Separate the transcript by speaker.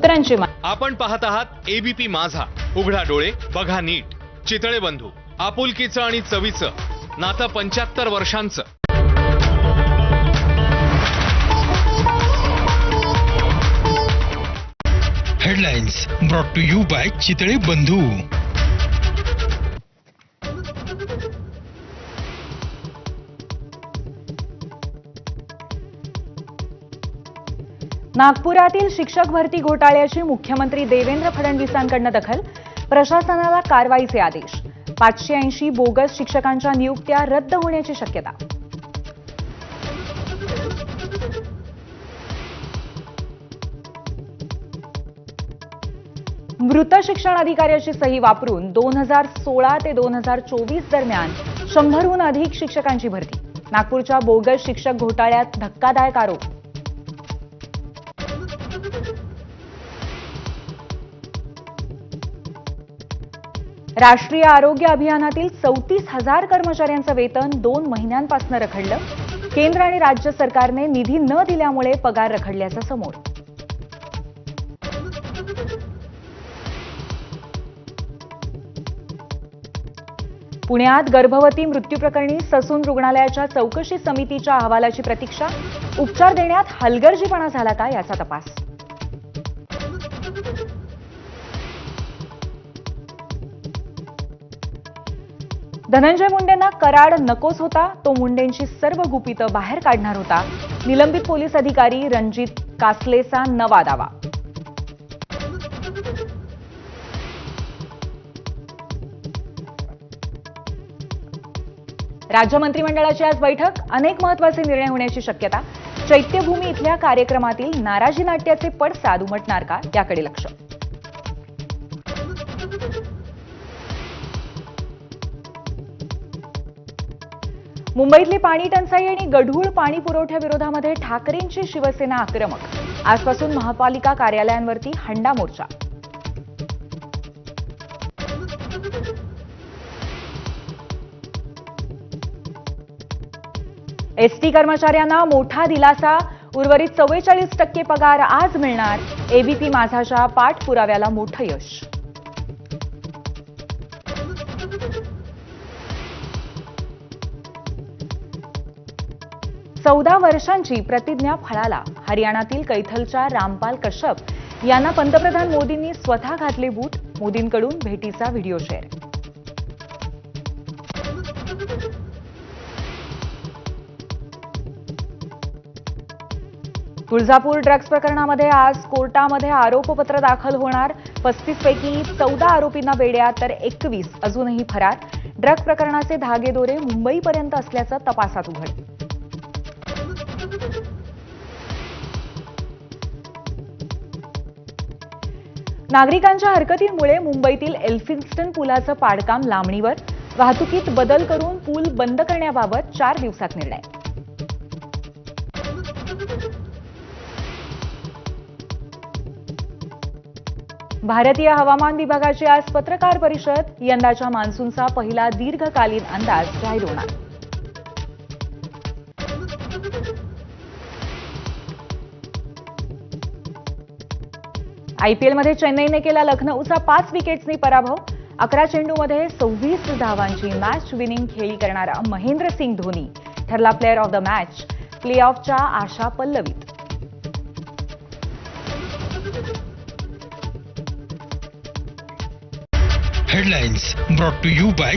Speaker 1: उत्तरांची
Speaker 2: आपण पाहत आहात एबीपी माझा. उघडा डोळे बघा नीट. चितळे बंधू, आपुलकीचं आणि चवीचं नातं 75 वर्षांचं.
Speaker 3: Headlines brought to you by Chitale Bandhu.
Speaker 1: नागपुरातील शिक्षक भरती घोटाळ्याची मुख्यमंत्री देवेंद्र फडणवीसांकडून दखल. प्रशासनाला कारवाईचे आदेश. 580 बोगस शिक्षकांच्या नियुक्त्या रद्द होण्याची शक्यता. मृत शिक्षण अधिकाऱ्याची सही वापरून 2016 ते 2024 दरम्यान 100हून अधिक शिक्षकांची भरती. नागपूरच्या बोगस शिक्षक घोटाळ्यात धक्कादायक आरोप. राष्ट्रीय आरोग्य अभियानातील 34,000 कर्मचाऱ्यांचं वेतन 2 महिन्यांपासून रखडलं. केंद्र आणि राज्य सरकारने निधी न दिल्यामुळे पगार रखडल्याचं समोर. पुण्यात गर्भवती मृत्यू प्रकरणी ससून रुग्णालयाच्या चौकशी समितीच्या अहवालाची प्रतीक्षा. उपचार देण्यात हलगर्जीपणा झाला का याचा तपास. धनंजय मुंडेंना कराड नकोच होता. तो मुंडेंची सर्व गुपितं बाहेर काढणार होता. निलंबित पोलीस अधिकारी रणजित कासलेचा नवा दावा. राज्य मंत्रिमंडळाची आज बैठक. अनेक महत्त्वाचे निर्णय होण्याची शक्यता. चैत्यभूमी इथल्या कार्यक्रमातील नाराजी नाट्याचे पडसाद उमटणार का याकडे लक्ष. मुंबईतली पाणी टंचाई आणि गढूळ पाणी पुरवठ्याविरोधामध्ये ठाकरेंची शिवसेना आक्रमक. आजपासून महापालिका कार्यालयांवरती हंडा मोर्चा. एसटी कर्मचाऱ्यांना मोठा दिलासा. उर्वरित 44% पगार आज मिळणार. एबीपी माझाच्या पाठपुराव्याला मोठं यश. चौदा वर्षांची प्रतिज्ञा फळाला. हरियाणातील कैथलच्या रामपाल कश्यप यांना पंतप्रधान मोदींनी स्वतः घातले बूट. मोदींकडून भेटीचा व्हिडिओ शेअर. तुळजापूर ड्रग्ज प्रकरणामध्ये आज कोर्टामध्ये आरोपपत्र दाखल होणार. 35 पैकी 14 आरोपींना बेड्या तर 21 अजूनही फरार. ड्रग्ज प्रकरणाचे धागेदोरे मुंबईपर्यंत असल्याचं तपासात उघड. नागरिकांच्या हरकतींमुळे मुंबईतील एल्फिन्स्टन पुलाचं पाडकाम लांबणीवर. वाहतुकीत बदल करून पूल बंद करण्याबाबत 4 दिवसात निर्णय. भारतीय हवामान विभागाची आज पत्रकार परिषद. यंदाच्या मान्सूनचा पहिला दीर्घकालीन अंदाज जाहीर होणार. आयपीएलमध्ये चेन्नईने केला लखनऊचा 5 विकेट्सनी पराभव. 11 चेंडूमध्ये 26 धावांची मॅच विनिंग खेळी करणारा महेंद्रसिंग धोनी ठरला प्लेअर ऑफ द मॅच. प्लेऑफच्या आशा पल्लवीत.
Speaker 3: Headlines brought to you bye